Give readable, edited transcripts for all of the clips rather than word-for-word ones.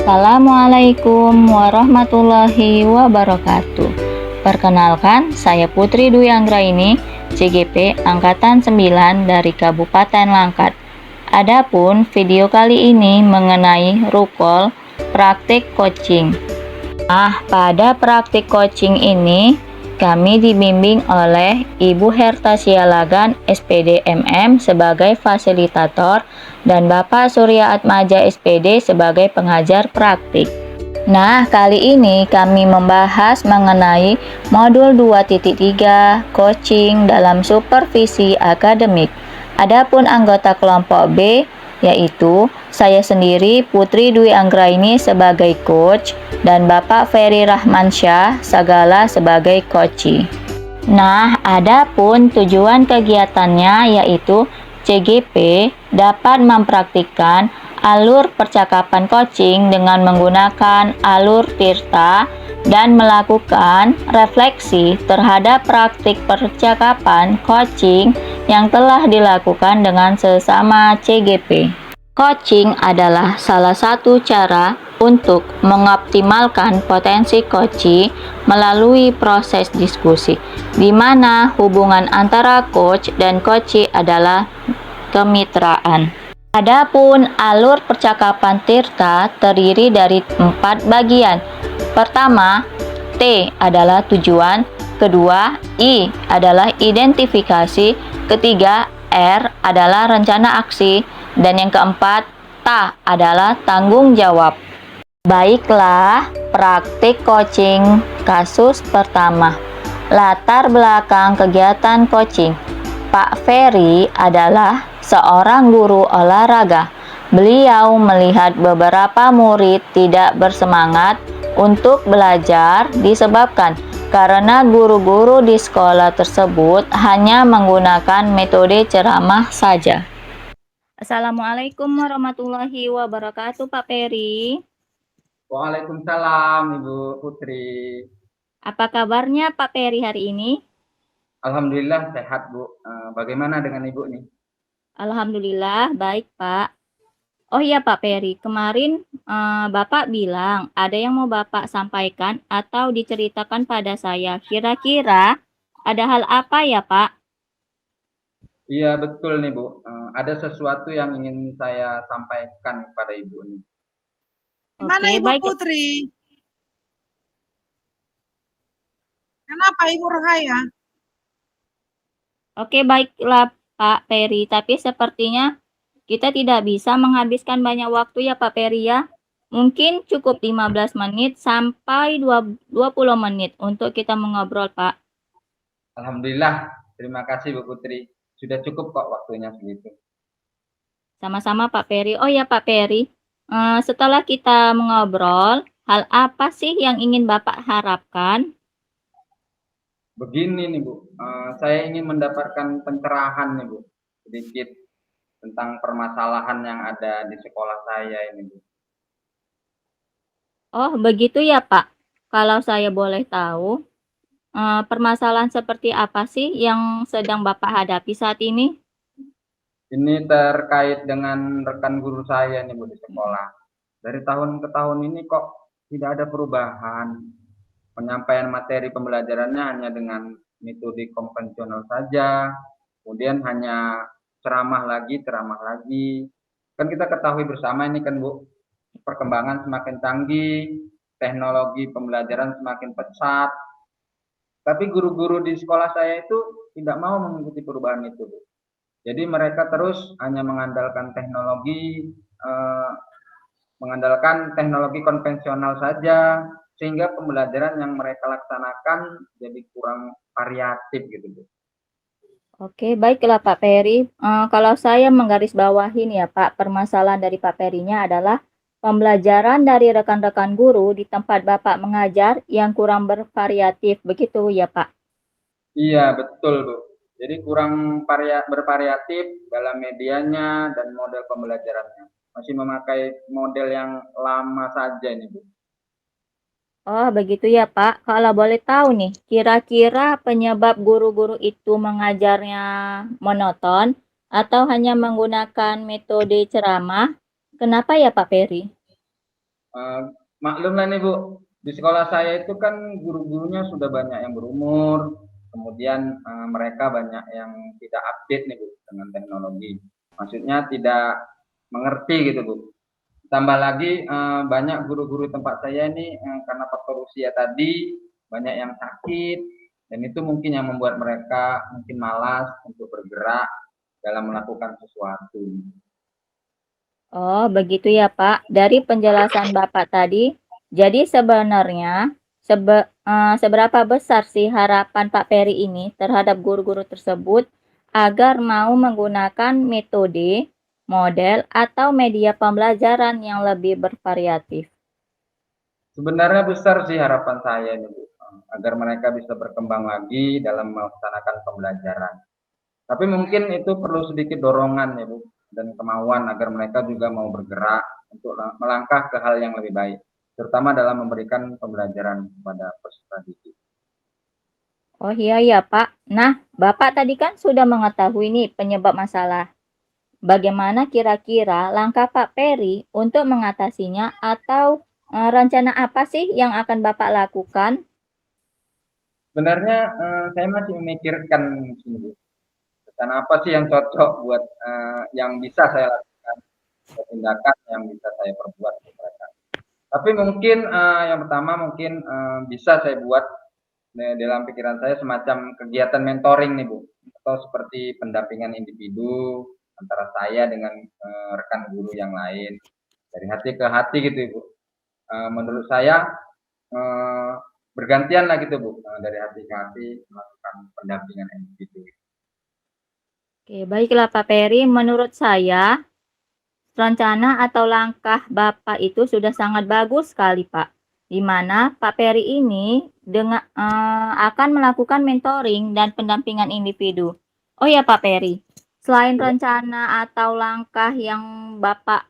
Assalamualaikum warahmatullahi wabarakatuh. Perkenalkan, saya Putri Dwi Anggraini, CGP Angkatan 9 dari Kabupaten Langkat. Adapun video kali ini mengenai rukol praktik coaching. Pada praktik coaching ini kami dibimbing oleh Ibu Herta Sialagan SPD MM sebagai fasilitator dan Bapak Surya Atmaja SPD sebagai pengajar praktik. Kali ini kami membahas mengenai modul 2.3 coaching dalam supervisi akademik. Adapun anggota kelompok B yaitu saya sendiri Putri Dwi Anggraini sebagai coach dan Bapak Ferry Rahmansyah Sagala sebagai coachee. Adapun tujuan kegiatannya yaitu CGP dapat mempraktikkan alur percakapan coaching dengan menggunakan alur Tirta dan melakukan refleksi terhadap praktik percakapan coaching yang telah dilakukan dengan sesama CGP. Coaching adalah salah satu cara untuk mengoptimalkan potensi coachee melalui proses diskusi, di mana hubungan antara coach dan coachee adalah kemitraan. Adapun alur percakapan Tirta terdiri dari 4 bagian. Pertama, T adalah tujuan, kedua, I adalah identifikasi, ketiga, R adalah rencana aksi, dan yang keempat, T adalah tanggung jawab. Baiklah, praktik coaching kasus pertama. Latar belakang kegiatan coaching. Pak Ferry adalah seorang guru olahraga. Beliau melihat beberapa murid tidak bersemangat untuk belajar disebabkan karena guru-guru di sekolah tersebut hanya menggunakan metode ceramah saja. Assalamualaikum warahmatullahi wabarakatuh, Pak Ferry. Waalaikumsalam, Ibu Putri. Apa kabarnya Pak Ferry hari ini? Alhamdulillah sehat, Bu. Bagaimana dengan Ibu nih? Alhamdulillah baik, Pak. Oh iya Pak Ferry, kemarin Bapak bilang ada yang mau Bapak sampaikan atau diceritakan pada saya. Kira-kira ada hal apa ya Pak? Iya, betul nih, Bu. Ada sesuatu yang ingin saya sampaikan kepada Ibu nih. Gimana Oke, Ibu baik. Putri? Kenapa Ibu Rohaya? Oke, baiklah Pak Ferry, tapi sepertinya kita tidak bisa menghabiskan banyak waktu ya Pak Ferry ya. Mungkin cukup 15 menit sampai 20 menit untuk kita mengobrol, Pak. Alhamdulillah, terima kasih Bu Putri. Sudah cukup kok waktunya segitu. Sama-sama Pak Ferry. Oh ya Pak Ferry, setelah kita mengobrol, hal apa sih yang ingin Bapak harapkan? Begini nih, Bu. Saya ingin mendapatkan pencerahan nih, Bu. Sedikit tentang permasalahan yang ada di sekolah saya ini, Bu. Oh, begitu ya Pak. Kalau saya boleh tahu, permasalahan seperti apa sih yang sedang Bapak hadapi saat ini? Ini terkait dengan rekan guru saya nih, Bu, di sekolah. Dari tahun ke tahun ini kok tidak ada perubahan. Penyampaian materi pembelajarannya hanya dengan metode konvensional saja. Kemudian hanya ceramah lagi, ceramah lagi. Kan kita ketahui bersama ini kan, Bu, perkembangan semakin canggih, teknologi pembelajaran semakin pesat. Tapi guru-guru di sekolah saya itu tidak mau mengikuti perubahan itu, Bu. Jadi mereka terus hanya mengandalkan teknologi konvensional saja, sehingga pembelajaran yang mereka laksanakan jadi kurang variatif gitu, Bu. Oke, baiklah Pak Ferry. Kalau saya menggarisbawahi nih ya Pak, permasalahan dari Pak Ferry-nya adalah pembelajaran dari rekan-rekan guru di tempat Bapak mengajar yang kurang bervariatif, begitu ya Pak? Iya, betul, Bu. Jadi kurang bervariatif dalam medianya dan model pembelajarannya. Masih memakai model yang lama saja ini, Bu. Oh, begitu ya Pak. Kalau boleh tahu nih, kira-kira penyebab guru-guru itu mengajarnya monoton atau hanya menggunakan metode ceramah? Kenapa ya Pak Ferry? Maklum lah nih Bu, di sekolah saya itu kan guru-gurunya sudah banyak yang berumur, kemudian mereka banyak yang tidak update nih Bu dengan teknologi. Maksudnya tidak mengerti gitu Bu. Tambah lagi banyak guru-guru tempat saya ini karena faktor usia tadi banyak yang sakit dan itu mungkin yang membuat mereka mungkin malas untuk bergerak dalam melakukan sesuatu. Oh, begitu ya, Pak. Dari penjelasan Bapak tadi, jadi sebenarnya seberapa besar sih harapan Pak Peri ini terhadap guru-guru tersebut agar mau menggunakan metode, model, atau media pembelajaran yang lebih bervariatif? Sebenarnya besar sih harapan saya nih Bu, agar mereka bisa berkembang lagi dalam melaksanakan pembelajaran. Tapi mungkin itu perlu sedikit dorongan ya Bu, dan kemauan agar mereka juga mau bergerak untuk melangkah ke hal yang lebih baik, terutama dalam memberikan pembelajaran kepada peserta didik. Oh iya ya, Pak. Nah, Bapak tadi kan sudah mengetahui nih penyebab masalah. Bagaimana kira-kira langkah Pak Peri untuk mengatasinya atau rencana apa sih yang akan Bapak lakukan? Sebenarnya saya masih memikirkan sini Bu, rencana apa sih yang cocok buat yang bisa saya lakukan, tindakan yang bisa saya perbuat untuk mereka. Tapi mungkin yang pertama mungkin bisa saya buat dalam pikiran saya semacam kegiatan mentoring nih Bu, atau seperti pendampingan individu antara saya dengan rekan guru yang lain dari hati ke hati gitu Ibu. Menurut saya bergantian lah gitu Bu, dari hati ke hati melakukan pendampingan individu. Oke, baiklah Pak Peri. Menurut saya, rencana atau langkah Bapak itu sudah sangat bagus sekali, Pak. Di mana Pak Peri ini akan melakukan mentoring dan pendampingan individu. Oh ya Pak Peri, selain rencana atau langkah yang Bapak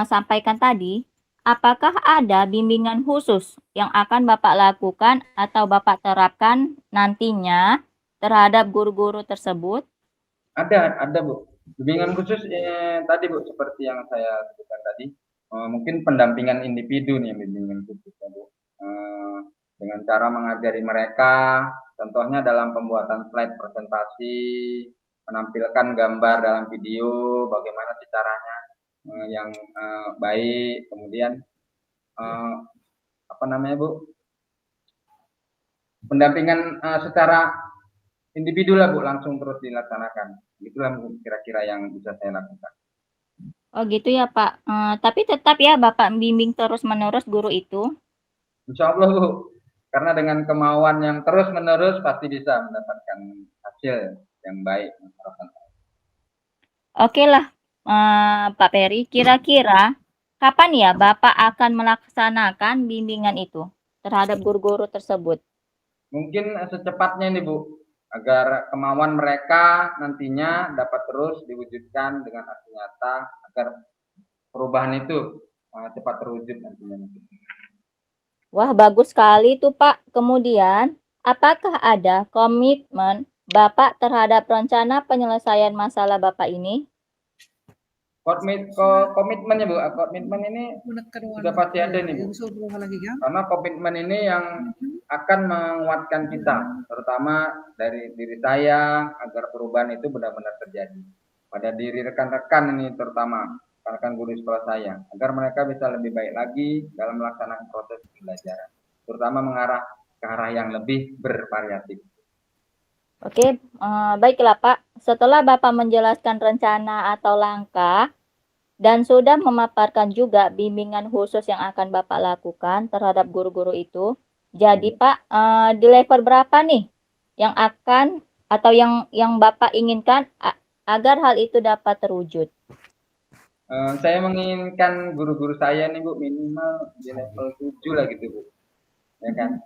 sampaikan tadi, apakah ada bimbingan khusus yang akan Bapak lakukan atau Bapak terapkan nantinya terhadap guru-guru tersebut? Ada Bu. Bimbingan khusus tadi Bu, seperti yang saya sebutkan tadi, mungkin pendampingan individu nih bimbingan khusus ya Bu. Dengan cara mengajari mereka, contohnya dalam pembuatan slide presentasi, menampilkan gambar dalam video, bagaimana sih caranya yang baik, kemudian eh, apa namanya Bu, pendampingan secara individu lah Bu, langsung terus dilaksanakan. Itulah kira-kira yang bisa saya lakukan. Oh gitu ya Pak. Tapi tetap ya Bapak bimbing terus-menerus guru itu. Insya Allah Bu, karena dengan kemauan yang terus-menerus pasti bisa mendapatkan hasil yang baik. Oke lah Pak Peri, kira-kira kapan ya Bapak akan melaksanakan bimbingan itu terhadap guru-guru tersebut? Mungkin secepatnya nih Bu, agar kemauan mereka nantinya dapat terus diwujudkan dengan aksi nyata, agar perubahan itu cepat terwujud nantinya. Wah bagus sekali tuh Pak. Kemudian, apakah ada komitmen Bapak terhadap rencana penyelesaian masalah Bapak ini? Komitmennya Bu, komitmen ini sudah pasti ada nih Bu, karena komitmen ini yang akan menguatkan kita, terutama dari diri saya, agar perubahan itu benar-benar terjadi pada diri rekan-rekan ini, terutama rekan guru sekolah saya, agar mereka bisa lebih baik lagi dalam melaksanakan proses pembelajaran, terutama mengarah ke arah yang lebih bervariatif. Oke, baiklah Pak. Setelah Bapak menjelaskan rencana atau langkah dan sudah memaparkan juga bimbingan khusus yang akan Bapak lakukan terhadap guru-guru itu. Jadi Pak, di level berapa nih yang akan atau yang Bapak inginkan agar hal itu dapat terwujud? Saya menginginkan guru-guru saya nih Bu minimal di level 7 lah gitu Bu, ya kan?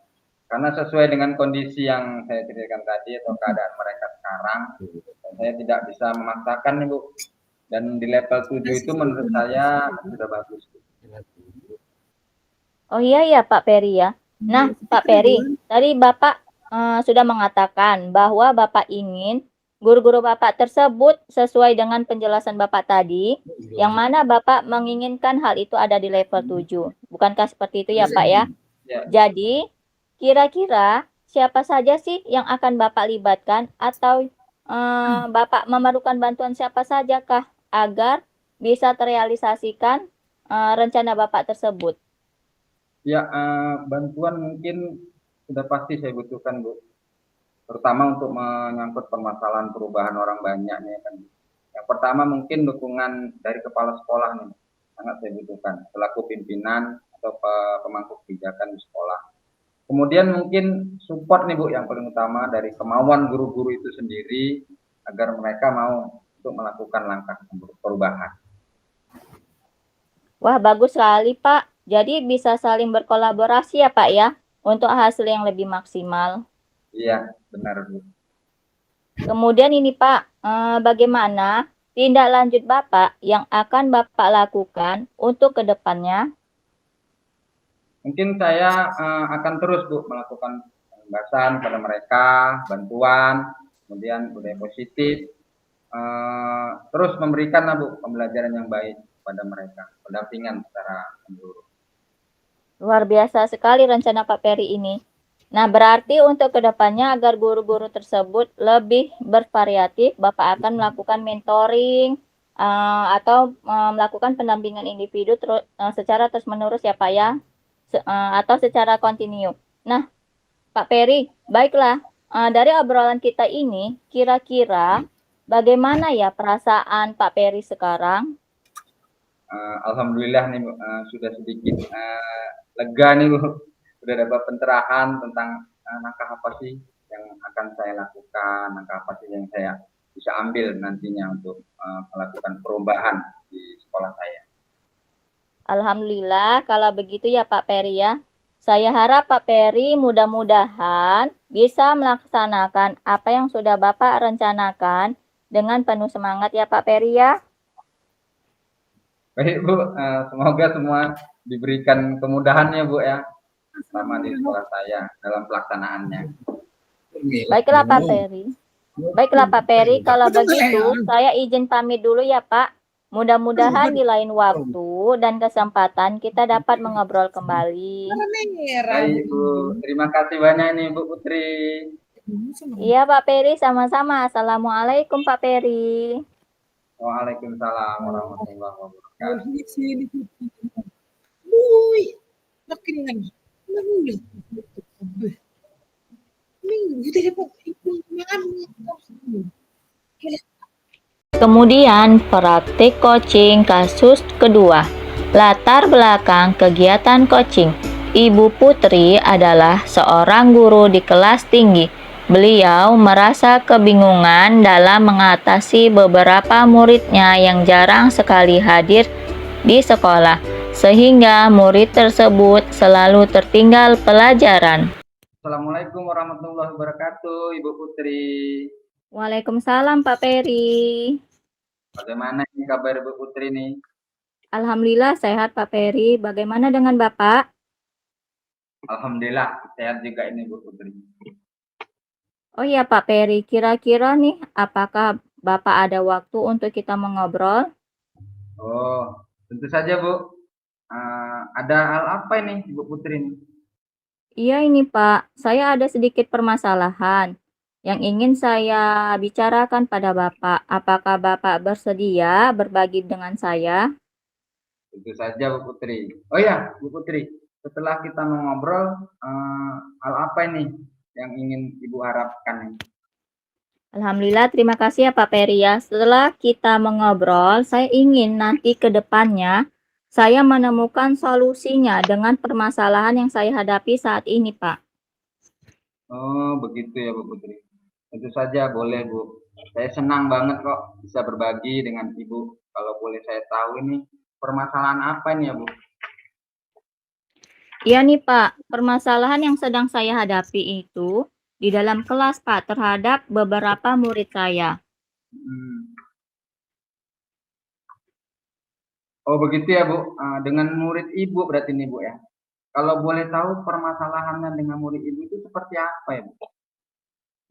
Karena sesuai dengan kondisi yang saya ceritakan tadi atau keadaan mereka sekarang, saya tidak bisa memaksakan nih Bu. Dan di level 7 itu menurut saya sudah bagus. Oh iya ya Pak Peri ya. Nah Pak Peri, tadi Bapak sudah mengatakan bahwa Bapak ingin guru-guru Bapak tersebut sesuai dengan penjelasan Bapak tadi, yang mana Bapak menginginkan hal itu ada di level 7. Bukankah seperti itu ya Pak ya? Ya, Jadi, kira-kira siapa saja sih yang akan Bapak libatkan atau Bapak memerlukan bantuan siapa saja kah agar bisa terrealisasikan rencana Bapak tersebut? ya, bantuan mungkin sudah pasti saya butuhkan, Bu. Terutama untuk menyangkut permasalahan perubahan orang banyak nih kan. Yang pertama mungkin dukungan dari kepala sekolah nih, sangat saya butuhkan selaku pimpinan atau pemangku kebijakan di sekolah. Kemudian mungkin support nih Bu yang paling utama dari kemauan guru-guru itu sendiri agar mereka mau untuk melakukan langkah perubahan. Wah, bagus sekali Pak. Jadi bisa saling berkolaborasi ya Pak ya untuk hasil yang lebih maksimal. Iya, benar Bu. Kemudian ini Pak, bagaimana tindak lanjut Bapak yang akan Bapak lakukan untuk kedepannya? Mungkin saya akan terus Bu melakukan pembahasan pada mereka, bantuan, kemudian budaya positif, terus memberikan Bu pembelajaran yang baik pada mereka, pendampingan secara menyeluruh. Luar biasa sekali rencana Pak Peri ini. Nah, berarti untuk kedepannya agar guru-guru tersebut lebih bervariatif, Bapak akan melakukan mentoring atau melakukan pendampingan individu secara terus-menerus ya Pak ya, atau secara kontinu. Nah, Pak Peri, baiklah. Dari obrolan kita ini, kira-kira bagaimana ya perasaan Pak Peri sekarang? Alhamdulillah nih Bu, sudah sedikit lega nih Bu, sudah dapat pencerahan tentang langkah apa sih yang akan saya lakukan, langkah apa sih yang saya bisa ambil nantinya untuk melakukan perubahan di sekolah saya. Alhamdulillah, kalau begitu ya Pak Peri ya. Saya harap Pak Peri mudah-mudahan bisa melaksanakan apa yang sudah Bapak rencanakan dengan penuh semangat ya Pak Peri ya. Baik Bu, semoga semua diberikan kemudahannya Bu ya, sama di sekolah saya dalam pelaksanaannya. Baiklah Pak Peri. Baiklah Pak Peri, kalau begitu saya izin pamit dulu ya Pak. Mudah-mudahan di lain waktu dan kesempatan kita dapat mengobrol kembali. Baik Bu, terima kasih banyak nih Bu Putri. Iya Pak Peri, sama-sama. Assalamualaikum Pak Peri. Waalaikumsalam warahmatullahi wabarakatuh. Kemudian praktik coaching kasus kedua. Latar belakang kegiatan coaching. Ibu Putri adalah seorang guru di kelas tinggi. Beliau merasa kebingungan dalam mengatasi beberapa muridnya yang jarang sekali hadir di sekolah, sehingga murid tersebut selalu tertinggal pelajaran. Assalamualaikum warahmatullahi wabarakatuh, Ibu Putri. Waalaikumsalam Pak Peri. Bagaimana ini kabar Ibu Putri nih? Alhamdulillah sehat Pak Peri. Bagaimana dengan Bapak? Alhamdulillah sehat juga ini Bu Putri. Oh iya Pak Peri, kira-kira nih apakah Bapak ada waktu untuk kita mengobrol? Oh, tentu saja Bu. Ada hal apa ini Ibu Putri nih? Iya ini Pak, saya ada sedikit permasalahan yang ingin saya bicarakan pada Bapak. Apakah Bapak bersedia berbagi dengan saya? Tentu saja Bu Putri. Oh ya Bu Putri, setelah kita mengobrol, hal apa ini yang ingin Ibu harapkan nih? Alhamdulillah, terima kasih ya Pak Peri ya. Setelah kita mengobrol, saya ingin nanti ke depannya saya menemukan solusinya dengan permasalahan yang saya hadapi saat ini, Pak. Oh, begitu ya Bu Putri. Tentu saja boleh Bu. Saya senang banget kok bisa berbagi dengan Ibu. Kalau boleh saya tahu ini permasalahan apa ini ya Bu? Iya nih Pak, permasalahan yang sedang saya hadapi itu di dalam kelas Pak terhadap beberapa murid saya. Hmm. Oh begitu ya Bu. Dengan murid Ibu berarti ini Bu ya. Kalau boleh tahu permasalahannya dengan murid Ibu itu seperti apa ya Bu?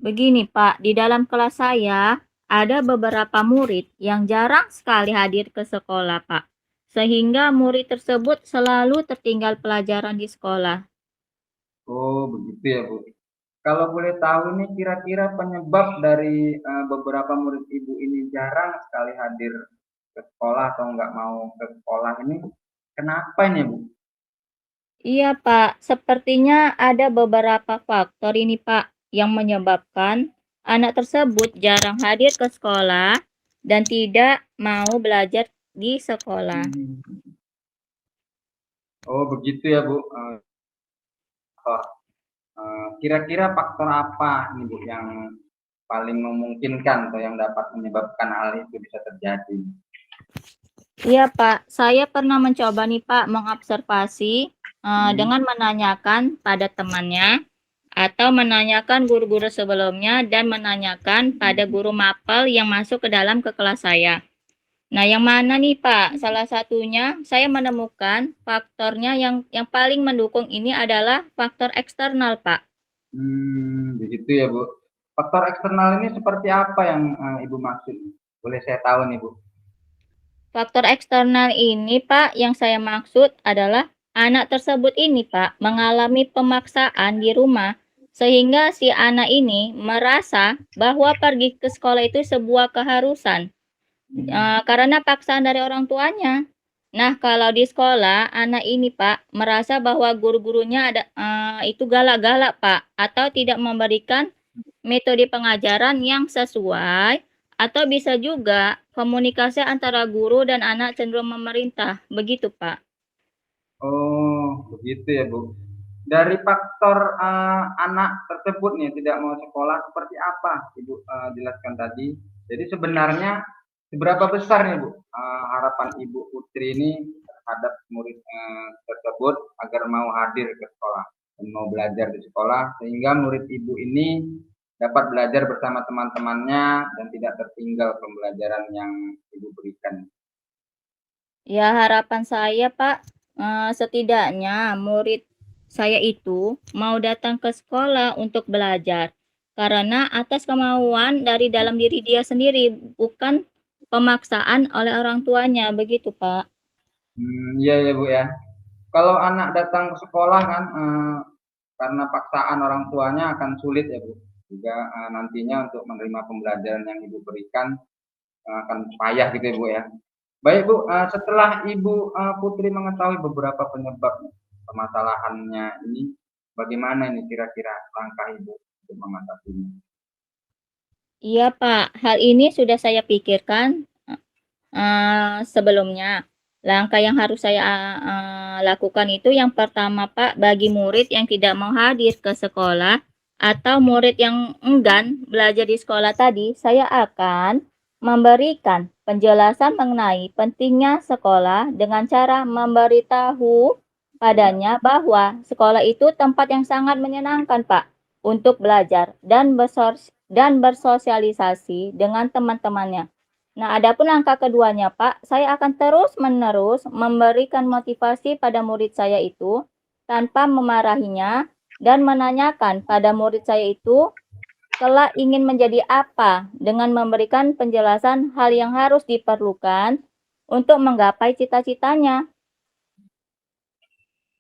Begini Pak, di dalam kelas saya ada beberapa murid yang jarang sekali hadir ke sekolah Pak. Sehingga murid tersebut selalu tertinggal pelajaran di sekolah. Oh, begitu ya, Bu. Kalau boleh tahu ini kira-kira penyebab dari beberapa murid Ibu ini jarang sekali hadir ke sekolah atau nggak mau ke sekolah ini, kenapa ini, Bu? Iya Pak, sepertinya ada beberapa faktor ini Pak yang menyebabkan anak tersebut jarang hadir ke sekolah dan tidak mau belajar di sekolah. Hmm. Oh, begitu ya, Bu. Faktor. Kira-kira faktor apa nih, Bu, yang paling memungkinkan atau yang dapat menyebabkan hal itu bisa terjadi? Iya Pak, saya pernah mencoba nih Pak mengobservasi dengan menanyakan pada temannya atau menanyakan guru-guru sebelumnya dan menanyakan pada guru mapel yang masuk ke dalam ke kelas saya. Nah, yang mana nih Pak? Salah satunya saya menemukan faktornya yang paling mendukung ini adalah faktor eksternal Pak. Begitu ya, Bu. Faktor eksternal ini seperti apa yang Ibu maksud? Boleh saya tahu nih, Bu? Faktor eksternal ini Pak yang saya maksud adalah anak tersebut ini Pak mengalami pemaksaan di rumah sehingga si anak ini merasa bahwa pergi ke sekolah itu sebuah keharusan. Karena paksaan dari orang tuanya. Nah, kalau di sekolah, anak ini, Pak, merasa bahwa guru-gurunya itu galak-galak, Pak, atau tidak memberikan metode pengajaran yang sesuai, atau bisa juga komunikasi antara guru dan anak cenderung memerintah. Begitu, Pak. Oh, begitu ya, Bu. Dari faktor anak tersebut nih tidak mau sekolah seperti apa Ibu jelaskan tadi. Jadi sebenarnya seberapa besar nih, Bu, harapan Ibu Putri ini terhadap murid tersebut agar mau hadir ke sekolah dan mau belajar di sekolah sehingga murid Ibu ini dapat belajar bersama teman-temannya dan tidak tertinggal pembelajaran yang Ibu berikan. Ya, harapan saya, Pak, setidaknya murid saya itu mau datang ke sekolah untuk belajar. Karena atas kemauan dari dalam diri dia sendiri, bukan pemaksaan oleh orang tuanya, begitu, Pak. Iya ya, Bu, ya. Kalau anak datang ke sekolah kan, karena paksaan orang tuanya akan sulit ya, Bu. Juga nantinya untuk menerima pembelajaran yang Ibu berikan akan payah gitu ya, Bu, ya. Baik, Bu, setelah Ibu Putri mengetahui beberapa penyebab permasalahannya ini, bagaimana ini kira-kira langkah Ibu untuk mengatasinya? Iya, Pak, hal ini sudah saya pikirkan sebelumnya. Langkah yang harus saya lakukan itu yang pertama, Pak, bagi murid yang tidak mau hadir ke sekolah atau murid yang enggan belajar di sekolah tadi, saya akan memberikan penjelasan mengenai pentingnya sekolah dengan cara memberitahu padanya bahwa sekolah itu tempat yang sangat menyenangkan, Pak, untuk belajar dan bersosialisasi dengan teman-temannya. Nah, adapun langkah keduanya, Pak, saya akan terus-menerus memberikan motivasi pada murid saya itu tanpa memarahinya dan menanyakan pada murid saya itu kelak ingin menjadi apa dengan memberikan penjelasan hal yang harus diperlukan untuk menggapai cita-citanya.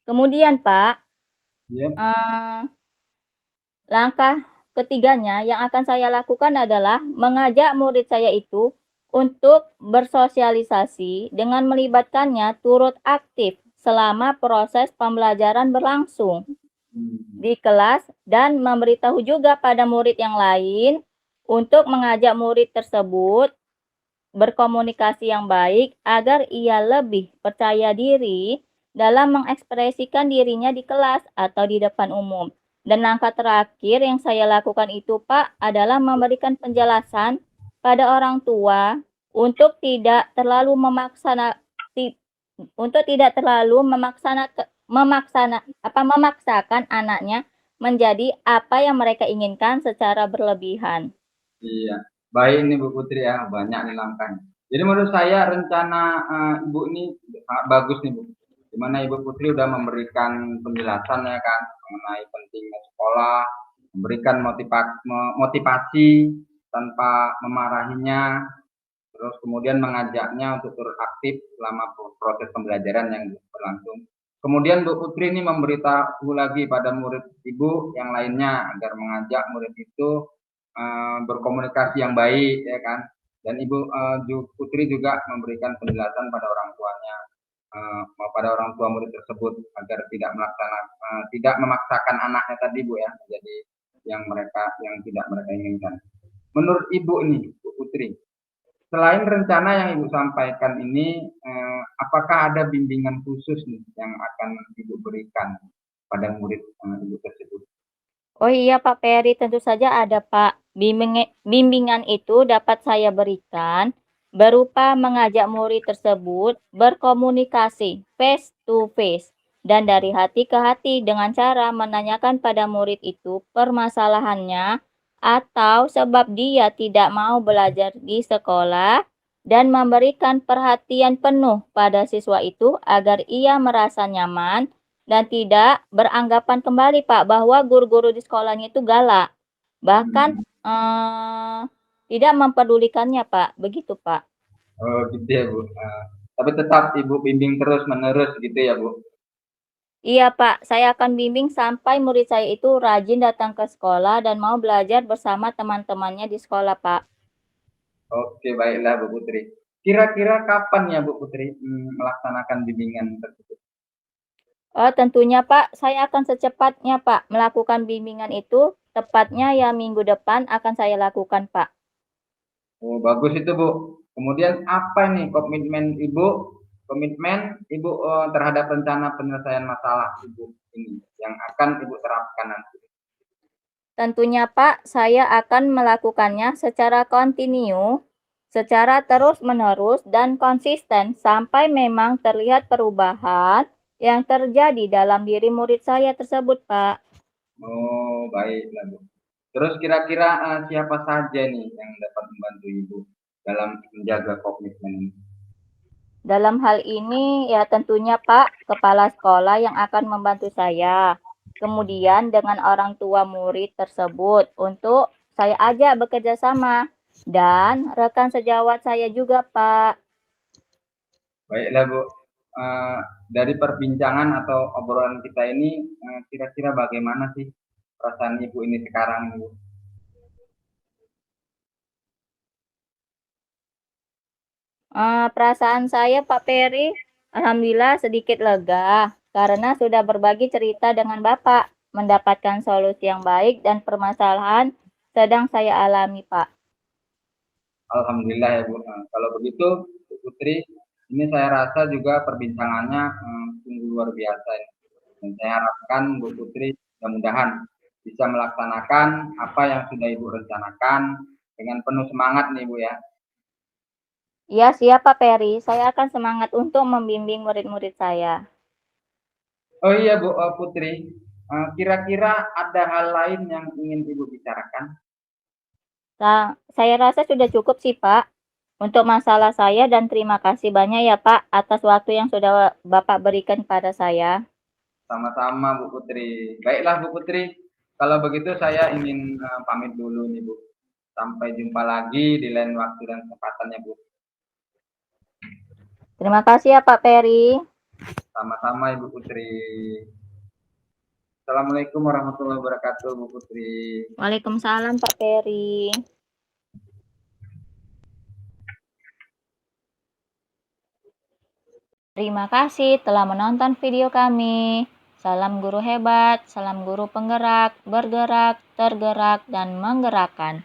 Kemudian, Pak, Ya. eh, langkah ketiganya yang akan saya lakukan adalah mengajak murid saya itu untuk bersosialisasi dengan melibatkannya turut aktif selama proses pembelajaran berlangsung di kelas dan memberitahu juga pada murid yang lain untuk mengajak murid tersebut berkomunikasi yang baik agar ia lebih percaya diri dalam mengekspresikan dirinya di kelas atau di depan umum. Dan langkah terakhir yang saya lakukan itu, Pak, adalah memberikan penjelasan pada orang tua untuk tidak terlalu memaksakan anaknya menjadi apa yang mereka inginkan secara berlebihan. Iya, baik nih Bu Putri ya, banyak nih langkahnya. Jadi menurut saya rencana Ibu ini sangat bagus nih, Bu. Di mana Ibu Putri udah memberikan penjelasan ya kan mengenai pentingnya sekolah, memberikan motivasi tanpa memarahinya, terus kemudian mengajaknya untuk turut aktif selama proses pembelajaran yang berlangsung. Kemudian Bu Putri ini memberitahu lagi pada murid Ibu yang lainnya agar mengajak murid itu berkomunikasi yang baik, ya kan. Dan Ibu Putri juga memberikan penjelasan pada orang tuanya, pada orang tua murid tersebut agar tidak memaksakan anaknya tadi Bu ya, jadi yang tidak mereka inginkan. Menurut Ibu ini Bu Putri, selain rencana yang Ibu sampaikan ini, apakah ada bimbingan khusus nih yang akan Ibu berikan pada murid Ibu tersebut? Oh iya Pak Peri, tentu saja ada Pak. Bimbingan itu dapat saya berikan berupa mengajak murid tersebut berkomunikasi face to face dan dari hati ke hati dengan cara menanyakan pada murid itu permasalahannya atau sebab dia tidak mau belajar di sekolah dan memberikan perhatian penuh pada siswa itu agar ia merasa nyaman dan tidak beranggapan kembali Pak bahwa guru-guru di sekolahnya itu galak. Bahkan tidak mempedulikannya Pak, begitu Pak. Oh gitu ya Bu. Tapi tetap Ibu bimbing terus menerus gitu ya Bu. Iya Pak, saya akan bimbing sampai murid saya itu rajin datang ke sekolah dan mau belajar bersama teman-temannya di sekolah Pak. Oke, baiklah Bu Putri. Kira-kira kapan ya Bu Putri melaksanakan bimbingan tersebut? Oh tentunya Pak, saya akan secepatnya Pak melakukan bimbingan itu, tepatnya ya minggu depan akan saya lakukan Pak. Oh, bagus itu Bu. Kemudian apa nih komitmen Ibu terhadap rencana penyelesaian masalah Ibu ini yang akan Ibu terapkan nanti? Tentunya Pak, saya akan melakukannya secara kontinu, secara terus-menerus dan konsisten sampai memang terlihat perubahan yang terjadi dalam diri murid saya tersebut, Pak. Oh, baiklah Bu. Terus kira-kira siapa saja nih yang dapat membantu Ibu dalam menjaga komitmen ini? Dalam hal ini ya tentunya Pak, kepala sekolah yang akan membantu saya. Kemudian dengan orang tua murid tersebut untuk saya ajak bekerja sama. Dan rekan sejawat saya juga Pak. Baiklah Bu, dari perbincangan atau obrolan kita ini kira-kira bagaimana sih perasaan Ibu ini sekarang Bu? Perasaan saya Pak Peri, alhamdulillah sedikit lega karena sudah berbagi cerita dengan Bapak, mendapatkan solusi yang baik dan permasalahan sedang saya alami Pak. Alhamdulillah ya Bu. Kalau begitu Bu Putri, ini saya rasa juga perbincangannya sungguh luar biasa ya. Dan saya harapkan Bu Putri mudah-mudahan bisa melaksanakan apa yang sudah Ibu rencanakan dengan penuh semangat nih Bu ya. Iya siap Pak Peri, saya akan semangat untuk membimbing murid-murid saya. Oh iya Bu Putri, kira-kira ada hal lain yang ingin Ibu bicarakan? Nah, saya rasa sudah cukup sih Pak untuk masalah saya dan terima kasih banyak ya Pak atas waktu yang sudah Bapak berikan pada saya. Sama-sama Bu Putri. Baiklah Bu Putri, kalau begitu saya ingin pamit dulu nih Bu. Sampai jumpa lagi di lain waktu dan kesempatan ya Bu. Terima kasih ya Pak Peri. Sama-sama Ibu Putri. Assalamualaikum warahmatullahi wabarakatuh Bu Putri. Waalaikumsalam Pak Peri. Terima kasih telah menonton video kami. Salam guru hebat, salam guru penggerak, bergerak, tergerak, dan menggerakkan.